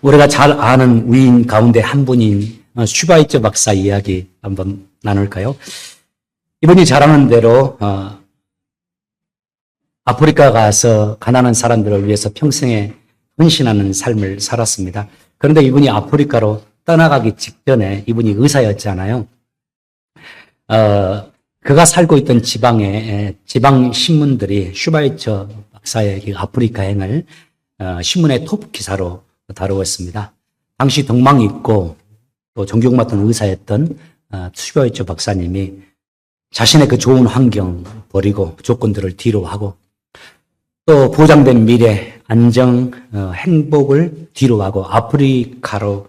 우리가 잘 아는 위인 가운데 한 분인 슈바이처 박사 이야기 한번 나눌까요? 이분이 잘 아는 대로 아프리카 가서 가난한 사람들을 위해서 평생에 헌신하는 삶을 살았습니다. 그런데 이분이 아프리카로 떠나가기 직전에 이분이 의사였잖아요. 그가 살고 있던 지방 신문들이 슈바이처 박사의 아프리카 행을 신문의 톱 기사로 다루었습니다. 당시 동망이 있고 또 존경 맡은 의사였던 슈바이처 박사님이 자신의 그 좋은 환경 버리고 조건들을 뒤로 하고 또 보장된 미래, 안정, 행복을 뒤로 하고 아프리카에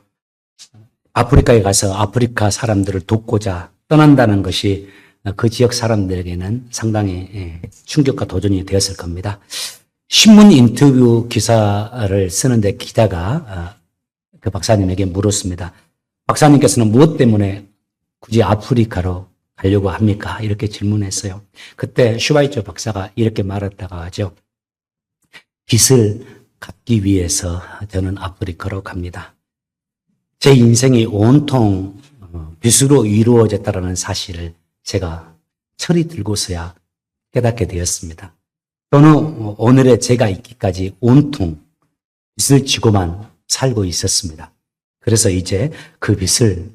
가서 아프리카 사람들을 돕고자 떠난다는 것이 그 지역 사람들에게는 상당히 충격과 도전이 되었을 겁니다. 신문 인터뷰 기사를 쓰는데 기자가 그 박사님에게 물었습니다. 박사님께서는 무엇 때문에 굳이 아프리카로 가려고 합니까? 이렇게 질문했어요. 그때 슈바이처 박사가 이렇게 말했다가 하죠. 빚을 갚기 위해서 저는 아프리카로 갑니다. 제 인생이 온통 빚으로 이루어졌다는 사실을 제가 철이 들고서야 깨닫게 되었습니다. 저는 오늘의 제가 있기까지 온통 빚을 지고만 살고 있었습니다. 그래서 이제 그 빚을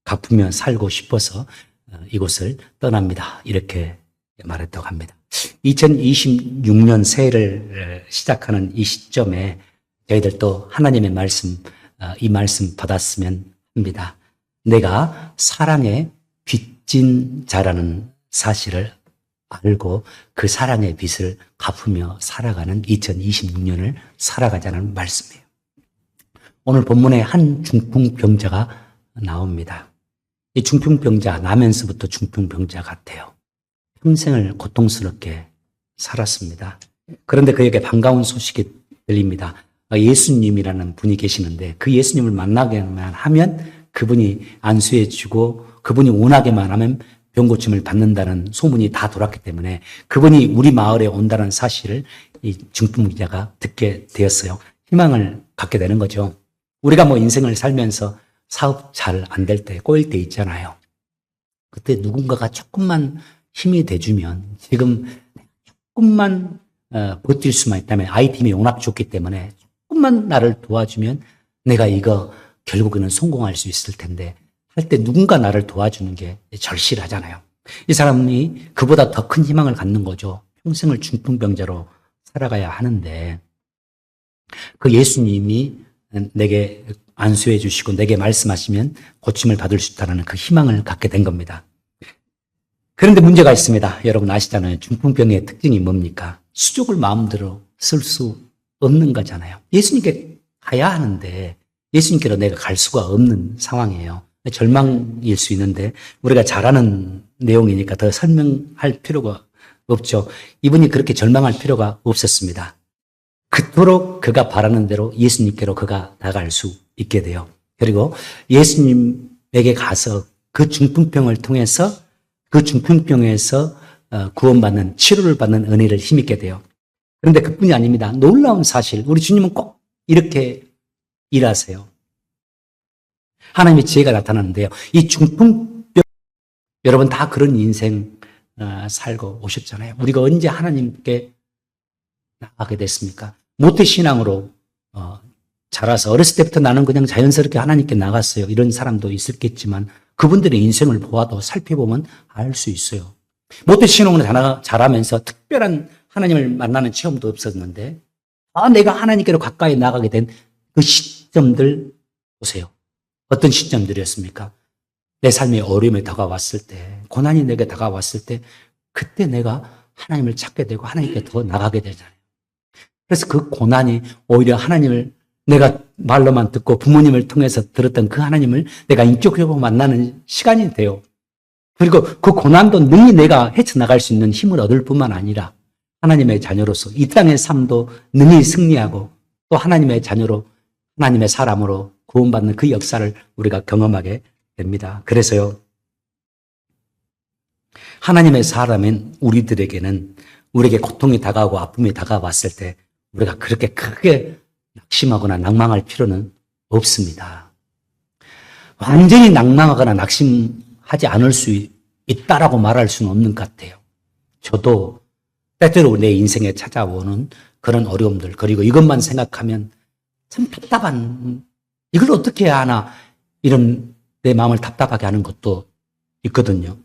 갚으며 살고 싶어서 이곳을 떠납니다. 이렇게 말했다고 합니다. 2026년 새해를 시작하는 이 시점에 저희들도 하나님의 말씀, 이 말씀 받았으면 합니다. 내가 사랑의 빚진 자라는 사실을 알고 그 사랑의 빚을 갚으며 살아가는 2026년을 살아가자는 말씀이에요. 오늘 본문에 한 중풍병자가 나옵니다. 이 중풍병자, 나면서부터 중풍병자 같아요. 평생을 고통스럽게 살았습니다. 그런데 그에게 반가운 소식이 들립니다. 예수님이라는 분이 계시는데 그 예수님을 만나게만 하면 그분이 안수해 주고 그분이 원하게만 하면 병고침을 받는다는 소문이 다 돌았기 때문에 그분이 우리 마을에 온다는 사실을 이 중풍기자가 듣게 되었어요. 희망을 갖게 되는 거죠. 우리가 인생을 살면서 사업 잘 안 될 때, 꼬일 때 있잖아요. 그때 누군가가 조금만 힘이 돼주면 지금 조금만 버틸 수만 있다면 아이템이 워낙 좋기 때문에 조금만 나를 도와주면 내가 이거 결국에는 성공할 수 있을 텐데 할 때 누군가 나를 도와주는 게 절실하잖아요. 이 사람이 그보다 더 큰 희망을 갖는 거죠. 평생을 중풍병자로 살아가야 하는데 그 예수님이 내게 안수해 주시고 내게 말씀하시면 고침을 받을 수 있다는 그 희망을 갖게 된 겁니다. 그런데 문제가 있습니다. 여러분 아시잖아요. 중풍병의 특징이 뭡니까? 수족을 마음대로 쓸 수 없는 거잖아요. 예수님께 가야 하는데 예수님께로 내가 갈 수가 없는 상황이에요. 절망일 수 있는데 우리가 잘 아는 내용이니까 더 설명할 필요가 없죠. 이분이 그렇게 절망할 필요가 없었습니다. 그토록 그가 바라는 대로 예수님께로 그가 나갈 수 있게 돼요. 그리고 예수님에게 가서 그 중풍병을 통해서 그 중풍병에서 구원받는 치료를 받는 은혜를 힘입게 돼요. 그런데 그뿐이 아닙니다. 놀라운 사실, 우리 주님은 꼭 이렇게 일하세요. 하나님의 지혜가 나타나는데요. 이 중풍병, 여러분 다 그런 인생 살고 오셨잖아요. 우리가 언제 하나님께 나가게 됐습니까? 모태신앙으로 자라서 어렸을 때부터 나는 그냥 자연스럽게 하나님께 나갔어요. 이런 사람도 있었겠지만 그분들의 인생을 보아도 살펴보면 알 수 있어요. 모태신앙으로 자라면서 특별한 하나님을 만나는 체험도 없었는데 내가 하나님께로 가까이 나가게 된 그 시점들 보세요. 어떤 시점들이었습니까? 내 삶의 어려움이 다가왔을 때, 고난이 내게 다가왔을 때 그때 내가 하나님을 찾게 되고 하나님께 더 나가게 되잖아요. 그래서 그 고난이 오히려 하나님을 내가 말로만 듣고 부모님을 통해서 들었던 그 하나님을 내가 인격적으로 만나는 시간이 돼요. 그리고 그 고난도 능히 내가 헤쳐나갈 수 있는 힘을 얻을 뿐만 아니라 하나님의 자녀로서 이 땅의 삶도 능히 승리하고 또 하나님의 자녀로 하나님의 사람으로 구원받는 그 역사를 우리가 경험하게 됩니다. 그래서요, 하나님의 사람인 우리들에게는 우리에게 고통이 다가오고 아픔이 다가왔을 때 우리가 그렇게 크게 낙심하거나 낭망할 필요는 없습니다. 완전히 낭망하거나 낙심하지 않을 수 있다라고 말할 수는 없는 것 같아요. 저도 때때로 내 인생에 찾아오는 그런 어려움들, 그리고 이것만 생각하면 참 답답한, 이걸 어떻게 해야 하나, 이런 내 마음을 답답하게 하는 것도 있거든요.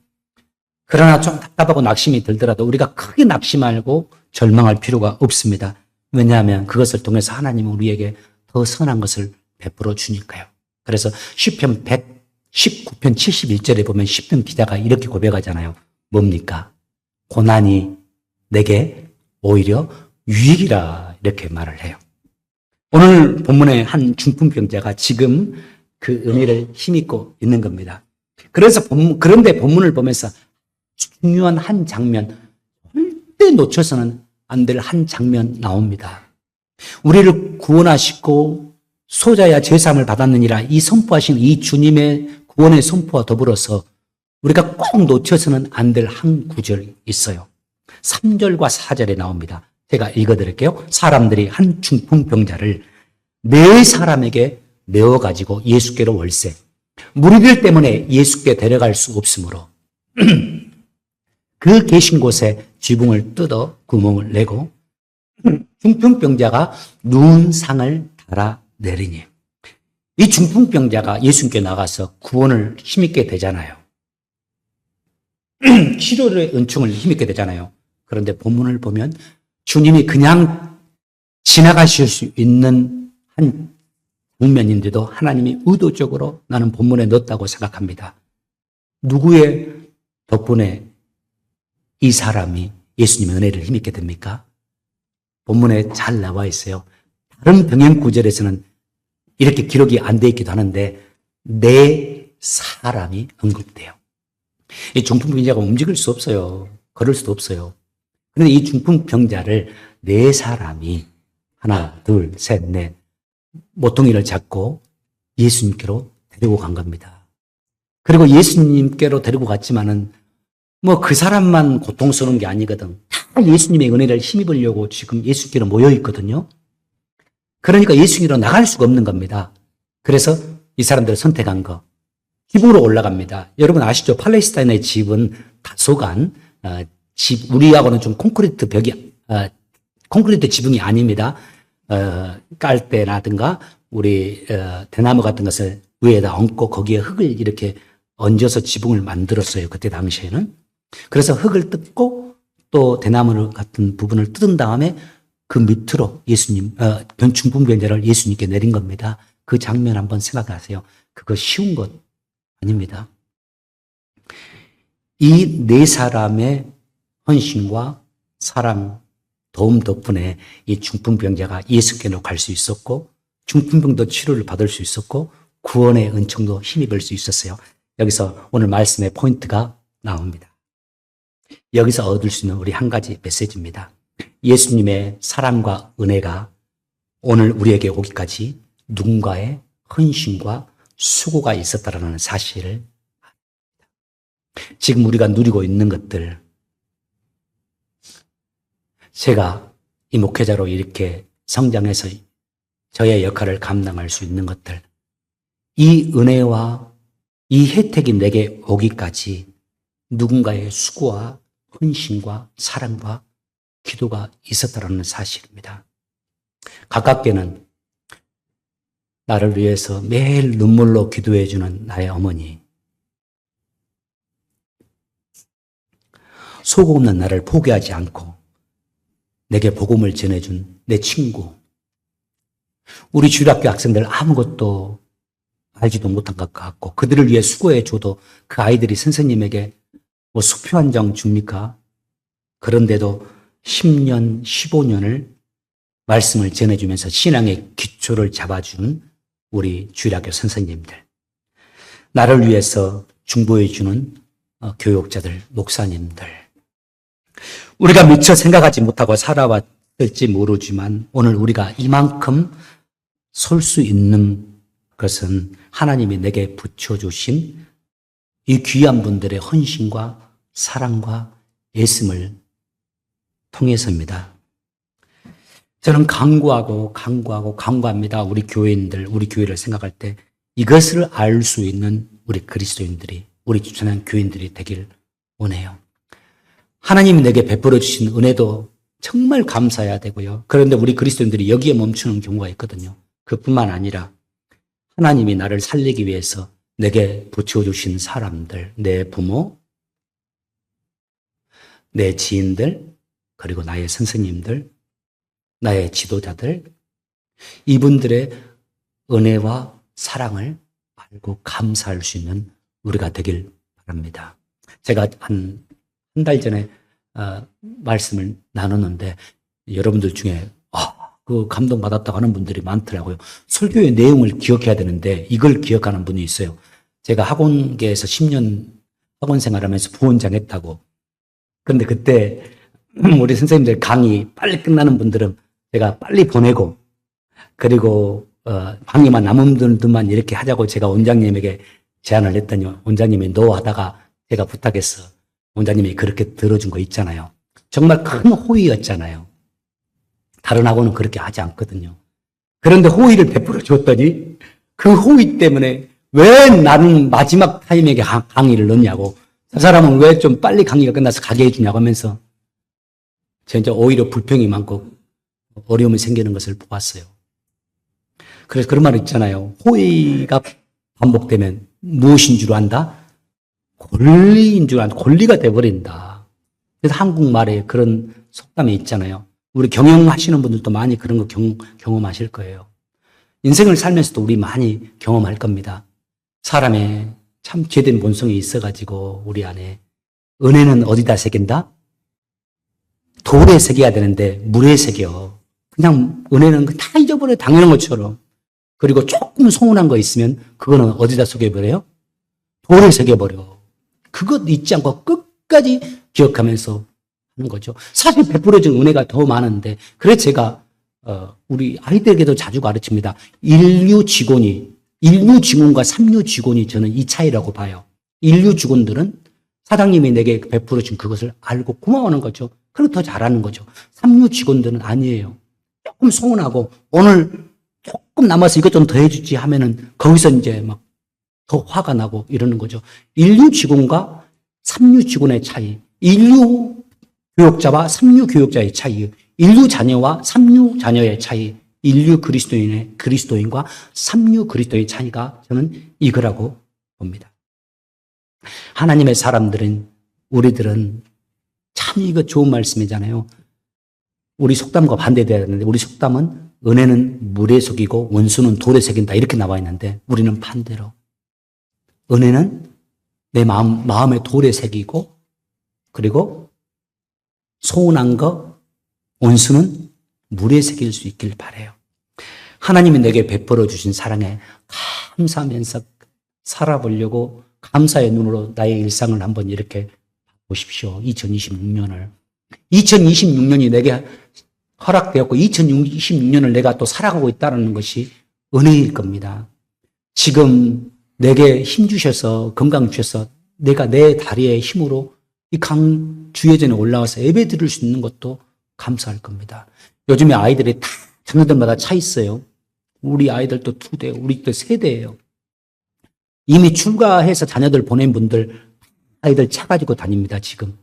그러나 좀 답답하고 낙심이 들더라도 우리가 크게 낙심하고 절망할 필요가 없습니다. 왜냐하면 그것을 통해서 하나님은 우리에게 더 선한 것을 베풀어 주니까요. 그래서 시편 119편 71절에 보면 시편 기자가 이렇게 고백하잖아요. 뭡니까? 고난이 내게 오히려 유익이라 이렇게 말을 해요. 오늘 본문의 한 중풍병자가 지금 그 은혜를 힘입고 있는 겁니다. 그런데 본문을 보면서 중요한 한 장면, 절대 놓쳐서는 안 될 한 장면 나옵니다. 우리를 구원하시고 소자야 제사함을 받았느니라 이 선포하신 이 주님의 구원의 선포와 더불어서 우리가 꼭 놓쳐서는 안 될 한 구절이 있어요. 3절과 4절에 나옵니다. 제가 읽어드릴게요. 사람들이 한 중풍병자를 네 사람에게 메워가지고 예수께로 월세. 무리들 때문에 예수께 데려갈 수 없으므로 그 계신 곳에 지붕을 뜯어 구멍을 내고 중풍병자가 누운 상을 달아 내리니. 이 중풍병자가 예수님께 나가서 구원을 힘입게 되잖아요. 치료의 은총을 힘입게 되잖아요. 그런데 본문을 보면 주님이 그냥 지나가실 수 있는 한 장면인데도 하나님이 의도적으로 나는 본문에 넣었다고 생각합니다. 누구의 덕분에 이 사람이 예수님의 은혜를 힘입게 됩니까? 본문에 잘 나와 있어요. 다른 병행 구절에서는 이렇게 기록이 안 돼 있기도 하는데 네 사람이 언급돼요. 이 중풍병자가 움직일 수 없어요. 걸을 수도 없어요. 그런데 이 중풍병자를 네 사람이 하나, 둘, 셋, 넷 모퉁이를 잡고 예수님께로 데리고 간 겁니다. 그리고 예수님께로 데리고 갔지만은 그 사람만 고통스러운 게 아니거든. 다 예수님의 은혜를 힘입으려고 지금 예수님께로 모여 있거든요. 그러니까 예수님께로 나갈 수가 없는 겁니다. 그래서 이 사람들을 선택한 거. 집으로 올라갑니다. 여러분 아시죠? 팔레스타인의 집은 다소간 집, 우리하고는 좀 콘크리트 지붕이 아닙니다. 깔 때라든가 우리 대나무 같은 것을 위에다 얹고 거기에 흙을 이렇게 얹어서 지붕을 만들었어요. 그때 당시에는. 그래서 흙을 뜯고 또 대나무 같은 부분을 뜯은 다음에 그 밑으로 중풍병자를 예수님께 내린 겁니다. 그 장면 한번 생각하세요. 그거 쉬운 것 아닙니다. 이 네 사람의 헌신과 사랑, 도움 덕분에 이 중풍병자가 예수께로 갈 수 있었고 중풍병도 치료를 받을 수 있었고 구원의 은총도 힘입을 수 있었어요. 여기서 오늘 말씀의 포인트가 나옵니다. 여기서 얻을 수 있는 우리 한 가지 메시지입니다. 예수님의 사랑과 은혜가 오늘 우리에게 오기까지 누군가의 헌신과 수고가 있었다라는 사실을 지금 우리가 누리고 있는 것들, 제가 이 목회자로 이렇게 성장해서 저의 역할을 감당할 수 있는 것들, 이 은혜와 이 혜택이 내게 오기까지 누군가의 수고와 헌신과 사랑과 기도가 있었다는 사실입니다. 가깝게는 나를 위해서 매일 눈물로 기도해주는 나의 어머니, 소고 없는 나를 포기하지 않고 내게 복음을 전해준 내 친구, 우리 주일학교 학생들 아무것도 알지도 못한 것 같고 그들을 위해 수고해줘도 그 아이들이 선생님에게 수표 한 장 줍니까? 그런데도 10년, 15년을 말씀을 전해주면서 신앙의 기초를 잡아주는 우리 주일학교 선생님들, 나를 위해서 중보해주는 교육자들, 목사님들, 우리가 미처 생각하지 못하고 살아왔을지 모르지만 오늘 우리가 이만큼 설 수 있는 것은 하나님이 내게 붙여주신 이 귀한 분들의 헌신과 사랑과 애씀을 통해서입니다. 저는 강구합니다. 우리 교회인들, 우리 교회를 생각할 때 이것을 알 수 있는 우리 그리스도인들이, 우리 주찬한 교인들이 되길 원해요. 하나님이 내게 베풀어 주신 은혜도 정말 감사해야 되고요. 그런데 우리 그리스도인들이 여기에 멈추는 경우가 있거든요. 그뿐만 아니라 하나님이 나를 살리기 위해서 내게 붙여주신 사람들, 내 부모, 내 지인들, 그리고 나의 선생님들, 나의 지도자들, 이분들의 은혜와 사랑을 알고 감사할 수 있는 우리가 되길 바랍니다. 제가 한 달 전에 말씀을 나눴는데 여러분들 중에 그 감동받았다고 하는 분들이 많더라고요. 설교의 내용을 기억해야 되는데 이걸 기억하는 분이 있어요. 제가 학원계에서 10년 학원 생활하면서 부원장 했다고. 그런데 그때 우리 선생님들 강의 빨리 끝나는 분들은 제가 빨리 보내고, 그리고 강의만 남은 분들만 이렇게 하자고 제가 원장님에게 제안을 했더니 원장님이 노 하다가 제가 부탁해서 원장님이 그렇게 들어준 거 있잖아요. 정말 큰 호의였잖아요. 다른 학원은 그렇게 하지 않거든요. 그런데 호의를 베풀어 줬더니 그 호의 때문에 왜 나는 마지막 타임에 강의를 넣냐고, 저 사람은 왜 좀 빨리 강의가 끝나서 가게 해주냐고 하면서 진짜 오히려 불평이 많고 어려움이 생기는 것을 보았어요. 그래서 그런 말 있잖아요. 호의가 반복되면 무엇인 줄 안다? 권리인 줄 안다. 권리가 돼버린다. 그래서 한국말에 그런 속담이 있잖아요. 우리 경영하시는 분들도 많이 그런 거 경험하실 거예요. 인생을 살면서도 우리 많이 경험할 겁니다. 사람의 참 죄된 본성이 있어가지고 우리 안에 은혜는 어디다 새긴다? 돌에 새겨야 되는데 물에 새겨. 그냥 은혜는 다 잊어버려요. 당연한 것처럼. 그리고 조금 서운한 거 있으면 그거는 어디다 새겨버려요? 돌에 새겨버려. 그것 잊지 않고 끝까지 기억하면서 하는 거죠. 사실 베풀어진 은혜가 더 많은데, 그래서 제가 우리 아이들에게도 자주 가르칩니다. 인류 직원과 삼류 직원이 저는 이 차이라고 봐요. 인류 직원들은 사장님이 내게 베풀어 준 그것을 알고 고마워하는 거죠. 그리고 더 잘하는 거죠. 삼류 직원들은 아니에요. 조금 서운하고 오늘 조금 남아서 이것 좀 더 해주지 하면은 거기서 이제 막 더 화가 나고 이러는 거죠. 인류 직원과 삼류 직원의 차이, 인류 교육자와 삼류 교육자의 차이, 인류 자녀와 삼류 자녀의 차이, 인류 그리스도인과 삼류 그리스도의 차이가 저는 이거라고 봅니다. 하나님의 사람들은, 우리들은 참 이거 좋은 말씀이잖아요. 우리 속담과 반대되어야 되는데, 우리 속담은 은혜는 물에 속이고 원수는 돌에 새긴다 이렇게 나와 있는데, 우리는 반대로 은혜는 내 마음에 돌에 새기고, 그리고 서운한 거 원수는 물에 새길 수 있길 바라요. 하나님이 내게 베풀어 주신 사랑에 감사하면서 살아보려고 감사의 눈으로 나의 일상을 한번 이렇게 보십시오. 2026년을. 2026년이 내게 허락되었고 2026년을 내가 또 살아가고 있다는 것이 은혜일 겁니다. 지금 내게 힘 주셔서, 건강 주셔서 내가 내 다리의 힘으로 이 주예전에 올라와서 예배 드릴 수 있는 것도 감사할 겁니다. 요즘에 아이들이 다 자녀들마다 차 있어요. 우리 아이들도 2대, 우리도 3대예요. 이미 출가해서 자녀들 보낸 분들 아이들 차 가지고 다닙니다, 지금.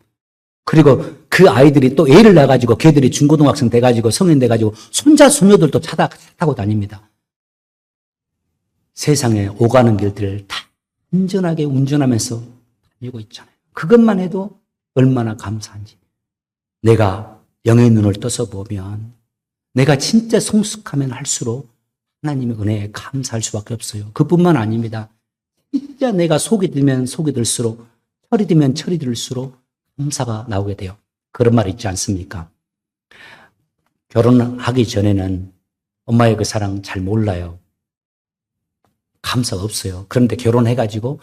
그리고 그 아이들이 또 애를 낳아가지고 걔들이 중고등학생 돼가지고 성인 돼가지고 손자, 손녀들도 차 타고 다닙니다. 세상에 오가는 길들을 다 안전하게 운전하면서 다니고 있잖아요. 그것만 해도 얼마나 감사한지. 내가 영의 눈을 떠서 보면 내가 진짜 성숙하면 할수록 하나님의 은혜에 감사할 수밖에 없어요. 그뿐만 아닙니다. 진짜 내가 속이 들면 속이 들수록, 철이 들면 철이 들수록 감사가 나오게 돼요. 그런 말 있지 않습니까? 결혼하기 전에는 엄마의 그 사랑 잘 몰라요. 감사가 없어요. 그런데 결혼해가지고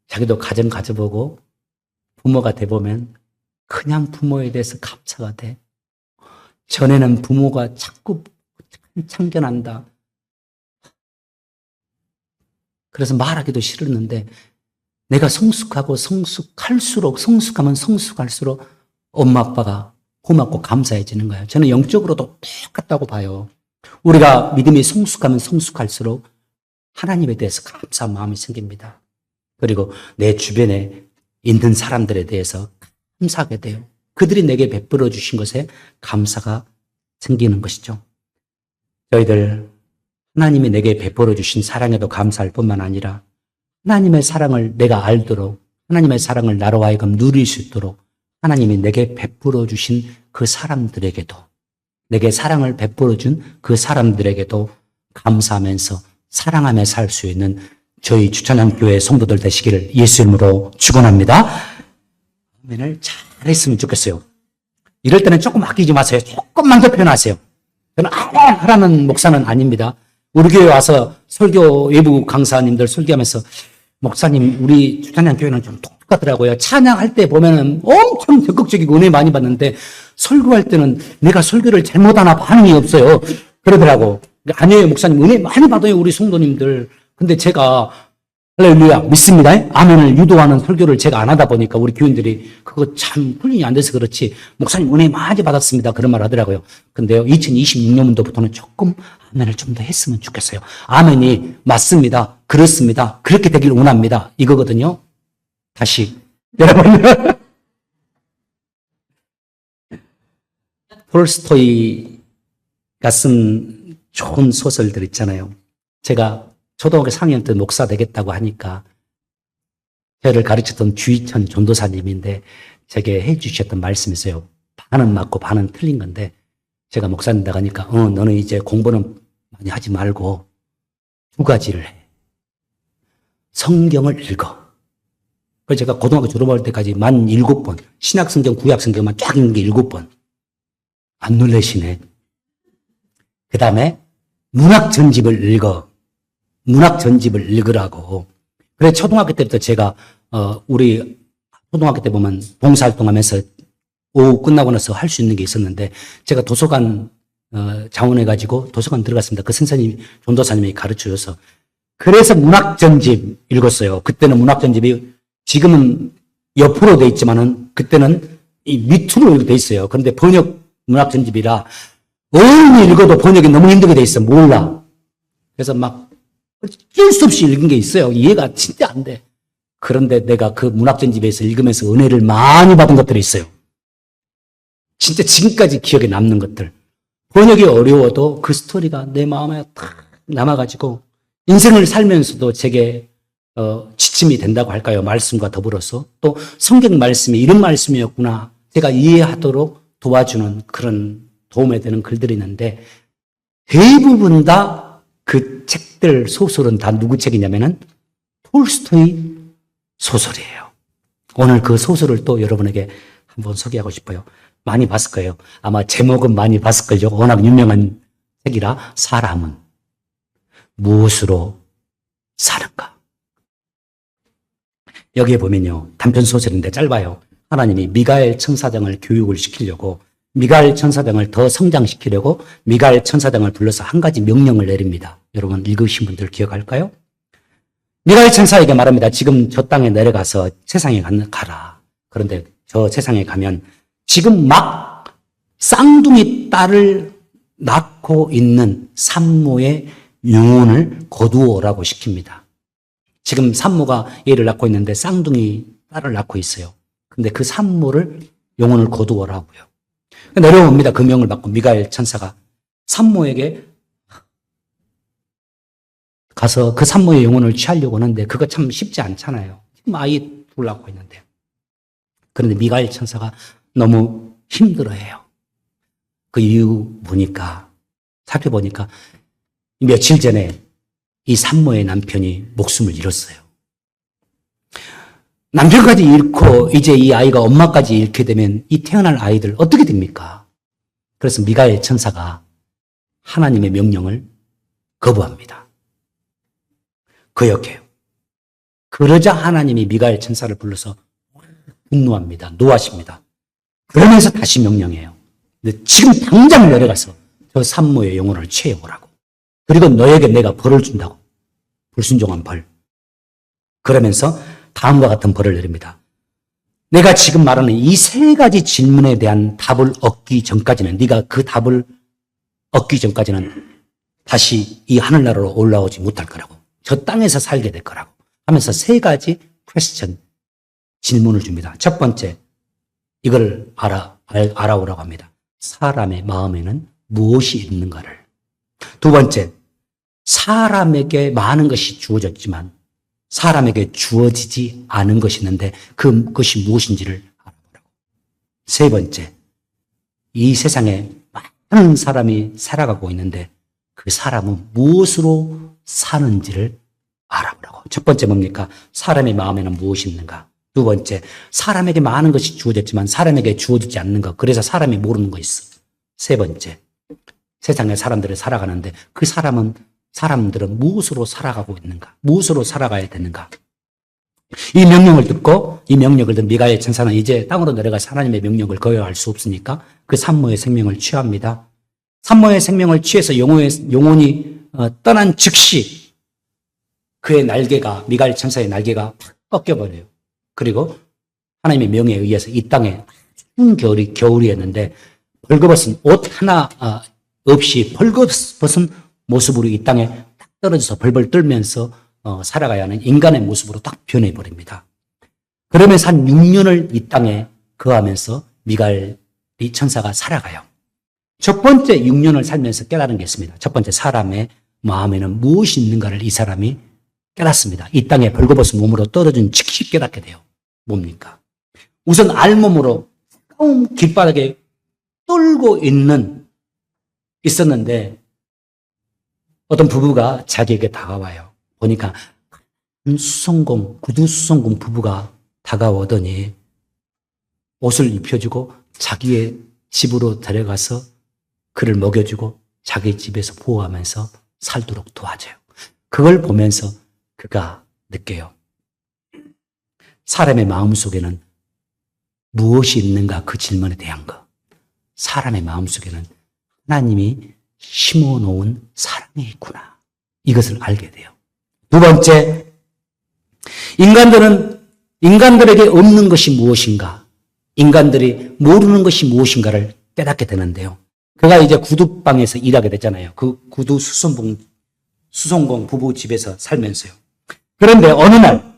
자기도 가정 가져보고 부모가 돼보면 그냥 부모에 대해서 감사가 돼. 전에는 부모가 자꾸 참견한다. 그래서 말하기도 싫었는데 내가 성숙하면 성숙할수록 엄마 아빠가 고맙고 감사해지는 거예요. 저는 영적으로도 똑같다고 봐요. 우리가 믿음이 성숙하면 성숙할수록 하나님에 대해서 감사한 마음이 생깁니다. 그리고 내 주변에 있는 사람들에 대해서 감사하게 돼요. 그들이 내게 베풀어 주신 것에 감사가 생기는 것이죠. 저희들 하나님이 내게 베풀어 주신 사랑에도 감사할 뿐만 아니라 하나님의 사랑을 내가 알도록 하나님의 사랑을 나로 하여금 누릴 수 있도록 하나님이 내게 베풀어 주신 그 사람들에게도 내게 사랑을 베풀어 준 그 사람들에게도 감사하면서 사랑하며 살 수 있는 저희 주찬양 교회 성도들 되시기를 예수 이름으로 축원합니다. 아멘을 잘했으면 좋겠어요. 이럴 때는 조금 아끼지 마세요. 조금만 더 표현하세요. 저는 하라는 목사는 아닙니다. 우리 교회 와서 설교 외부 강사님들 설교하면서 목사님 우리 주찬양 교회는 좀 똑같더라고요. 찬양할 때 보면은 엄청 적극적이고 은혜 많이 받는데 설교할 때는 내가 설교를 잘못하나 반응이 없어요. 그러더라고. 아니에요 목사님 은혜 많이 받아요 우리 성도님들. 근데 제가 할렐루야 믿습니다. 아멘을 유도하는 설교를 제가 안 하다 보니까 우리 교인들이 그거 참 훈련이 안 돼서 그렇지 목사님 은혜 많이 받았습니다. 그런 말 하더라고요. 근데요 2026년도부터는 조금 아멘을 좀 더 했으면 좋겠어요. 아멘이 맞습니다. 그렇습니다. 그렇게 되길 원합니다. 이거거든요. 다시 여러분 톨스토이가 쓴 좋은 소설들 있잖아요. 제가 초등학교 4학년 때 목사 되겠다고 하니까 저를 가르쳤던 주희천 전도사님인데 제게 해주셨던 말씀이 있어요. 반은 맞고 반은 틀린 건데 제가 목사님 나가니까 너는 이제 공부는 많이 하지 말고 두 가지를 해. 성경을 읽어. 그래서 제가 고등학교 졸업할 때까지 만 7번 신약성경 구약성경만 쫙 읽는 게 7번. 안 놀라시네. 그 다음에 문학 전집을 읽어. 문학 전집을 읽으라고. 그래 초등학교 때부터 제가 우리 초등학교 때 보면 봉사활동하면서 오후 끝나고 나서 할 수 있는 게 있었는데 제가 도서관 자원해가지고 도서관 들어갔습니다. 그 선생님 전도사님이 가르쳐줘서 그래서 문학 전집 읽었어요. 그때는 문학 전집이 지금은 옆으로 돼 있지만은 그때는 이 밑으로 돼 있어요. 그런데 번역 문학 전집이라 어른이 읽어도 번역이 너무 힘들게 돼 있어. 몰라. 그래서 막 어쩔 수 없이 읽은 게 있어요. 이해가 진짜 안 돼. 그런데 내가 그 문학전집에서 읽으면서 은혜를 많이 받은 것들이 있어요. 진짜 지금까지 기억에 남는 것들. 번역이 어려워도 그 스토리가 내 마음에 탁 남아가지고 인생을 살면서도 제게 지침이 된다고 할까요? 말씀과 더불어서 또 성경 말씀이 이런 말씀이었구나. 제가 이해하도록 도와주는 그런 도움이 되는 글들이 있는데 대부분 다 그 책들 소설은 다 누구 책이냐면은 톨스토이 소설이에요. 오늘 그 소설을 또 여러분에게 한번 소개하고 싶어요. 많이 봤을 거예요. 아마 제목은 많이 봤을 거예요. 워낙 유명한 책이라 사람은 무엇으로 사는가. 여기에 보면요. 단편 소설인데 짧아요. 하나님이 미가엘 천사장을 교육을 시키려고 미가엘 천사장을 더 성장시키려고 미가엘 천사장을 불러서 한 가지 명령을 내립니다. 여러분 읽으신 분들 기억할까요? 미가엘 천사에게 말합니다. 지금 저 땅에 내려가서 세상에 가라. 그런데 저 세상에 가면 지금 막 쌍둥이 딸을 낳고 있는 산모의 영혼을 거두어라고 시킵니다. 지금 산모가 얘를 낳고 있는데 쌍둥이 딸을 낳고 있어요. 근데 그 산모를 영혼을 거두어라고요. 내려옵니다. 그 명을 받고 미가엘 천사가 산모에게 가서 그 산모의 영혼을 취하려고 하는데 그거 참 쉽지 않잖아요. 지금 아이 둘 낳고 있는데. 그런데 미가엘 천사가 너무 힘들어해요. 그 이유 살펴보니까 며칠 전에 이 산모의 남편이 목숨을 잃었어요. 남편까지 잃고 이제 이 아이가 엄마까지 잃게 되면 이 태어날 아이들 어떻게 됩니까? 그래서 미가엘 천사가 하나님의 명령을 거부합니다. 거역해요. 그러자 하나님이 미가엘 천사를 불러서 분노합니다. 노하십니다. 그러면서 다시 명령해요. 근데 지금 당장 내려가서 저 산모의 영혼을 취해오라고. 그리고 너에게 내가 벌을 준다고. 불순종한 벌. 그러면서 다음과 같은 벌을 내립니다. 내가 지금 말하는 이 세 가지 질문에 대한 답을 얻기 전까지는, 네가 그 답을 얻기 전까지는 다시 이 하늘나라로 올라오지 못할 거라고, 저 땅에서 살게 될 거라고 하면서 세 가지 퀘스천, 질문을 줍니다. 첫 번째, 이걸 알아오라고 합니다. 사람의 마음에는 무엇이 있는가를. 두 번째, 사람에게 많은 것이 주어졌지만 사람에게 주어지지 않은 것이 있는데 그것이 무엇인지를 알아보라고. 세 번째, 이 세상에 많은 사람이 살아가고 있는데 그 사람은 무엇으로 사는지를 알아보라고. 첫 번째 뭡니까? 사람의 마음에는 무엇이 있는가? 두 번째, 사람에게 많은 것이 주어졌지만 사람에게 주어지지 않는 것, 그래서 사람이 모르는 거 있어. 세 번째, 세상에 사람들이 살아가는데 그 사람들은 무엇으로 살아가고 있는가? 무엇으로 살아가야 되는가? 이 명령을 듣고 이 명령을 듣는 미가엘 천사는 이제 땅으로 내려가서 하나님의 명령을 거역할 수 없으니까 그 산모의 생명을 취합니다. 산모의 생명을 취해서 영혼이 떠난 즉시 그의 날개가, 미가엘 천사의 날개가 팍 꺾여버려요. 그리고 하나님의 명에 의해서 이 땅에 큰 겨울이었는데 벌거벗은 옷 하나 없이 벌거벗은 모습으로 이 땅에 딱 떨어져서 벌벌 떨면서 살아가야 하는 인간의 모습으로 딱 변해버립니다. 그러면서 한 6년을 이 땅에 거하면서 미가엘 천사가 살아가요. 첫 번째 6년을 살면서 깨달은 게 있습니다. 첫 번째, 사람의 마음에는 무엇이 있는가를 이 사람이 깨닫습니다. 이 땅에 벌거벗은 몸으로 떨어진 즉시 깨닫게 돼요. 뭡니까? 우선 알몸으로 가까운 길바닥에 떨고 있었는데 어떤 부부가 자기에게 다가와요. 보니까 구두 수성공 부부가 다가오더니 옷을 입혀주고 자기의 집으로 데려가서 그를 먹여주고 자기 집에서 보호하면서 살도록 도와줘요. 그걸 보면서 그가 느껴요. 사람의 마음속에는 무엇이 있는가, 그 질문에 대한 것. 사람의 마음속에는 하나님이 심어놓은 사랑이 있구나. 이것을 알게 돼요. 두 번째, 인간들에게 없는 것이 무엇인가, 인간들이 모르는 것이 무엇인가를 깨닫게 되는데요. 그가 이제 구두방에서 일하게 됐잖아요. 그 구두 수송공 부부 집에서 살면서요. 그런데 어느 날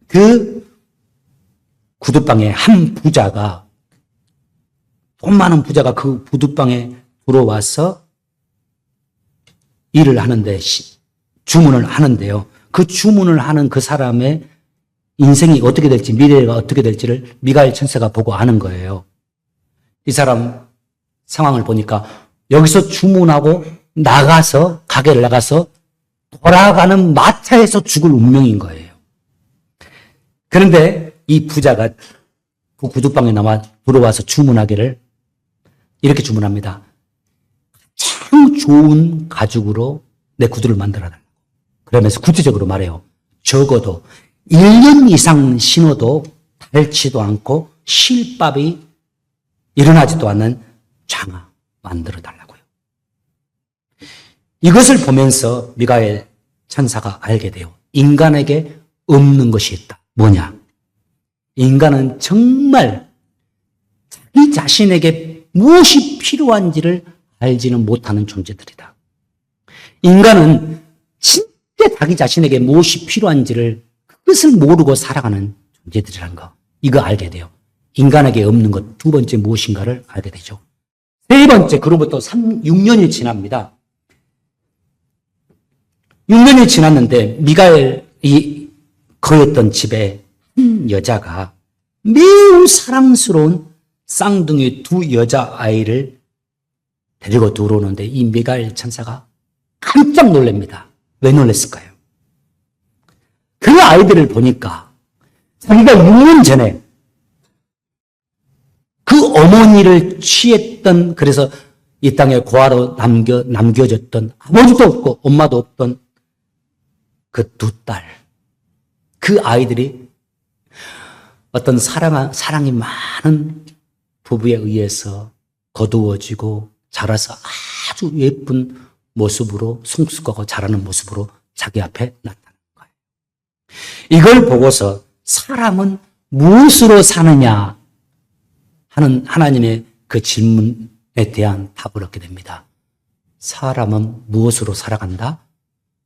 그 구두방에 한 부자가, 돈 많은 부자가 그 구두방에 들어와서 일을 하는데, 주문을 하는데요. 그 주문을 하는 그 사람의 인생이 어떻게 될지, 미래가 어떻게 될지를 미가엘 천사가 보고 아는 거예요. 이 사람 상황을 보니까 여기서 주문하고 가게를 나가서 돌아가는 마차에서 죽을 운명인 거예요. 그런데 이 부자가 그 구두방에 들어와서 주문하기를 이렇게 주문합니다. 참 좋은 가죽으로 내 구두를 만들어달라고. 그러면서 구체적으로 말해요. 적어도 1년 이상 신어도 닳지도 않고 실밥이 일어나지도 않는 장화 만들어달라고요. 이것을 보면서 미가엘 천사가 알게 돼요. 인간에게 없는 것이 있다. 뭐냐? 인간은 정말 자기 자신에게 무엇이 필요한지를 알지는 못하는 존재들이다. 인간은 진짜 자기 자신에게 무엇이 필요한지를, 그것을 모르고 살아가는 존재들이라는 거, 이거 알게 돼요. 인간에게 없는 것, 두 번째 무엇인가를 알게 되죠. 세 번째, 그로부터 6년이 지납니다. 6년이 지났는데 미가엘이 거였던 집에 한 여자가 매우 사랑스러운 쌍둥이 두 여자아이를 데리고 들어오는데 이 미가엘 천사가 깜짝 놀랍니다. 왜 놀랐을까요? 그 아이들을 보니까 자기가 6년 전에 그 어머니를 취했던, 그래서 이 땅에 고아로 남겨졌던, 아버지도 없고 엄마도 없던 그 두 딸, 그 아이들이 어떤 사랑이 많은 부부에 의해서 거두어지고 자라서 아주 예쁜 모습으로, 성숙하고 자라는 모습으로 자기 앞에 나타나는 거예요. 이걸 보고서 사람은 무엇으로 사느냐 하는 하나님의 그 질문에 대한 답을 얻게 됩니다. 사람은 무엇으로 살아간다?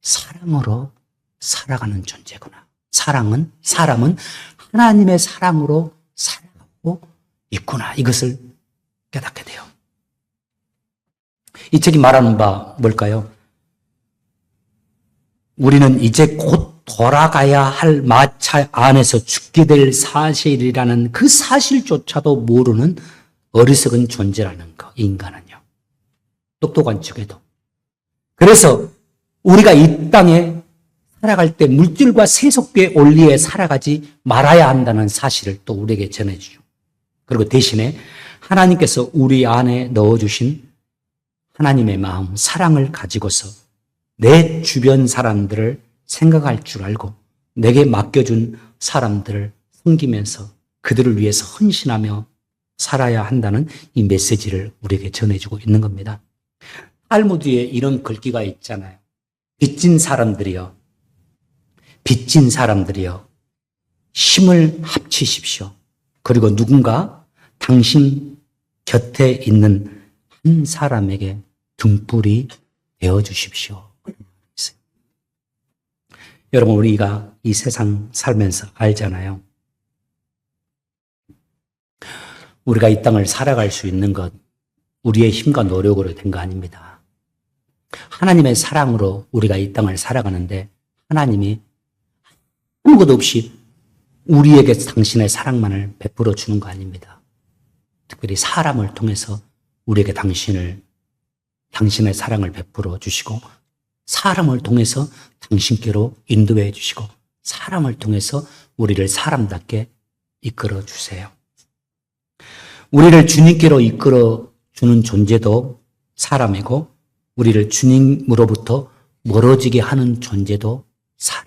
사랑으로 살아가는 존재구나. 사람은 하나님의 사랑으로 살아가고 있구나. 이것을 깨닫게 돼요. 이 책이 말하는 바 뭘까요? 우리는 이제 곧 돌아가야 할 마차 안에서 죽게 될 사실이라는 그 사실조차도 모르는 어리석은 존재라는 거, 인간은요. 똑똑한 척에도. 그래서 우리가 이 땅에 살아갈 때 물질과 세속의 원리에 살아가지 말아야 한다는 사실을 또 우리에게 전해주죠. 그리고 대신에 하나님께서 우리 안에 넣어주신 하나님의 마음, 사랑을 가지고서 내 주변 사람들을 생각할 줄 알고 내게 맡겨준 사람들을 섬기면서 그들을 위해서 헌신하며 살아야 한다는 이 메시지를 우리에게 전해주고 있는 겁니다. 탈무드에 이런 글귀가 있잖아요. 빚진 사람들이여 힘을 합치십시오. 그리고 누군가 당신 곁에 있는 한 사람에게 등불이 되어주십시오. 여러분, 우리가 이 세상 살면서 알잖아요. 우리가 이 땅을 살아갈 수 있는 것, 우리의 힘과 노력으로 된 거 아닙니다. 하나님의 사랑으로 우리가 이 땅을 살아가는데 하나님이 아무것도 없이 우리에게 당신의 사랑만을 베풀어 주는 거 아닙니다. 특별히 사람을 통해서 우리에게 당신의 사랑을 베풀어 주시고 사람을 통해서 당신께로 인도해 주시고 사람을 통해서 우리를 사람답게 이끌어 주세요. 우리를 주님께로 이끌어 주는 존재도 사람이고 우리를 주님으로부터 멀어지게 하는 존재도 사람.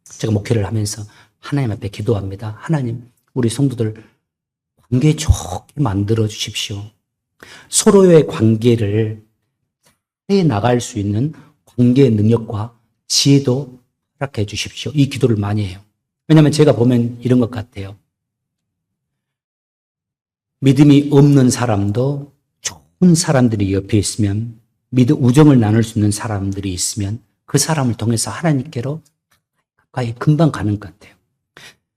제가 목회를 하면서 하나님 앞에 기도합니다. 하나님, 우리 성도들 관계 좋게 만들어 주십시오. 서로의 관계를 해 나갈 수 있는 관계의 능력과 지혜도 허락해 주십시오. 이 기도를 많이 해요. 왜냐하면 제가 보면 이런 것 같아요. 믿음이 없는 사람도 좋은 사람들이 옆에 있으면 우정을 나눌 수 있는 사람들이 있으면 그 사람을 통해서 하나님께로 가까이 금방 가는 것 같아요.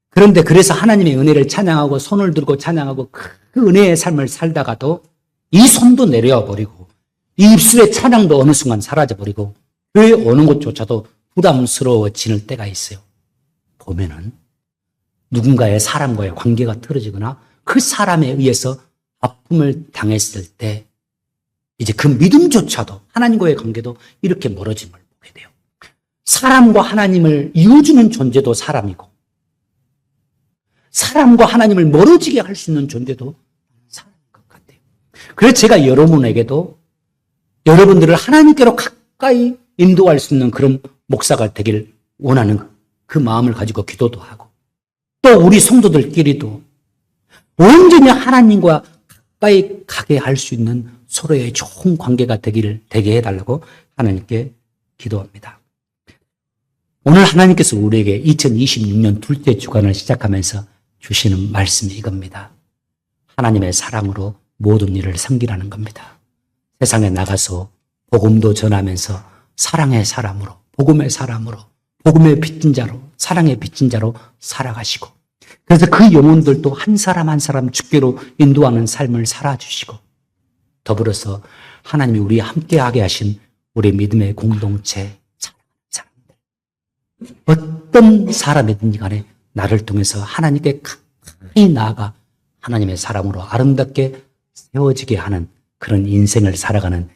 그런데 그래서 하나님의 은혜를 찬양하고 손을 들고 찬양하고 그 은혜의 삶을 살다가도 이 손도 내려와 버리고 이 입술의 찬양도 어느 순간 사라져 버리고 교회 오는 것조차도 부담스러워지는 때가 있어요. 보면은 누군가의 사람과의 관계가 틀어지거나 그 사람에 의해서 아픔을 당했을 때 이제 그 믿음조차도 하나님과의 관계도 이렇게 멀어짐을 보게 돼요. 사람과 하나님을 이어주는 존재도 사람이고 사람과 하나님을 멀어지게 할 수 있는 존재도 사람인 것 같아요. 그래서 제가 여러분에게도 여러분들을 하나님께로 가까이 인도할 수 있는 그런 목사가 되길 원하는 그 마음을 가지고 기도도 하고 또 우리 성도들끼리도 온전히 하나님과 가까이 가게 할 수 있는 서로의 좋은 관계가 되게 해달라고 하나님께 기도합니다. 오늘 하나님께서 우리에게 2026년 둘째 주간을 시작하면서 주시는 말씀이 이겁니다. 하나님의 사랑으로 모든 일을 섬기라는 겁니다. 세상에 나가서 복음도 전하면서 사랑의 사람으로, 복음의 사람으로, 복음의 빚진 자로, 사랑의 빚진 자로 살아가시고 그래서 그 영혼들도 한 사람 한 사람 주께로 인도하는 삶을 살아주시고 더불어서 하나님이 우리 함께하게 하신 우리 믿음의 공동체 사람들 어떤 사람이든지 간에 나를 통해서 하나님께 가까이 나아가 하나님의 사람으로 아름답게 세워지게 하는 그런 인생을 살아가는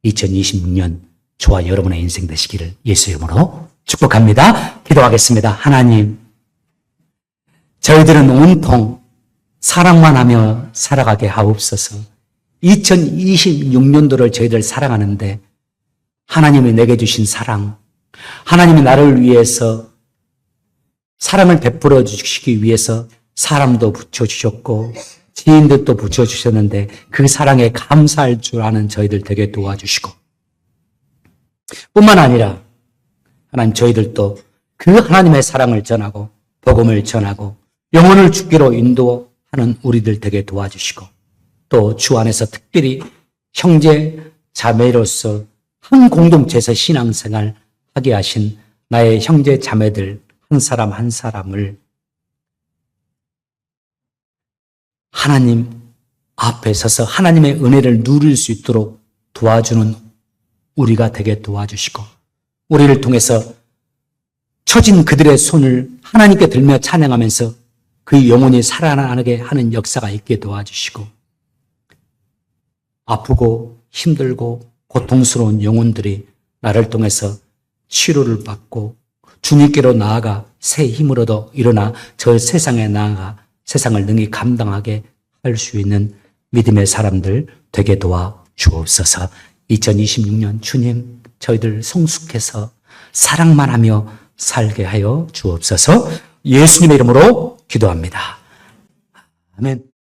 2026년 저와 여러분의 인생 되시기를 예수의 이름으로 축복합니다. 기도하겠습니다. 하나님, 저희들은 온통 사랑만 하며 살아가게 하옵소서. 2026년도를 저희들 살아가는데 하나님이 내게 주신 사랑, 하나님이 나를 위해서 사랑을 베풀어 주시기 위해서 사람도 붙여주셨고 지인들도 붙여주셨는데 그 사랑에 감사할 줄 아는 저희들 되게 도와주시고 뿐만 아니라 하나님 저희들도 그 하나님의 사랑을 전하고 복음을 전하고 영혼을 죽기로 인도하는 우리들 되게 도와주시고 또 주 안에서 특별히 형제 자매로서 한 공동체에서 신앙생활 하게 하신 나의 형제 자매들 한 사람 한 사람을 하나님 앞에 서서 하나님의 은혜를 누릴 수 있도록 도와주는 우리가 되게 도와주시고 우리를 통해서 처진 그들의 손을 하나님께 들며 찬양하면서 그 영혼이 살아나게 하는 역사가 있게 도와주시고 아프고 힘들고 고통스러운 영혼들이 나를 통해서 치료를 받고 주님께로 나아가 새 힘을 얻어 일어나 저 세상에 나아가 세상을 능히 감당하게 할 수 있는 믿음의 사람들 되게 도와 주옵소서. 2026년 주님 저희들 성숙해서 사랑만 하며 살게 하여 주옵소서. 예수님의 이름으로 기도합니다. 아멘.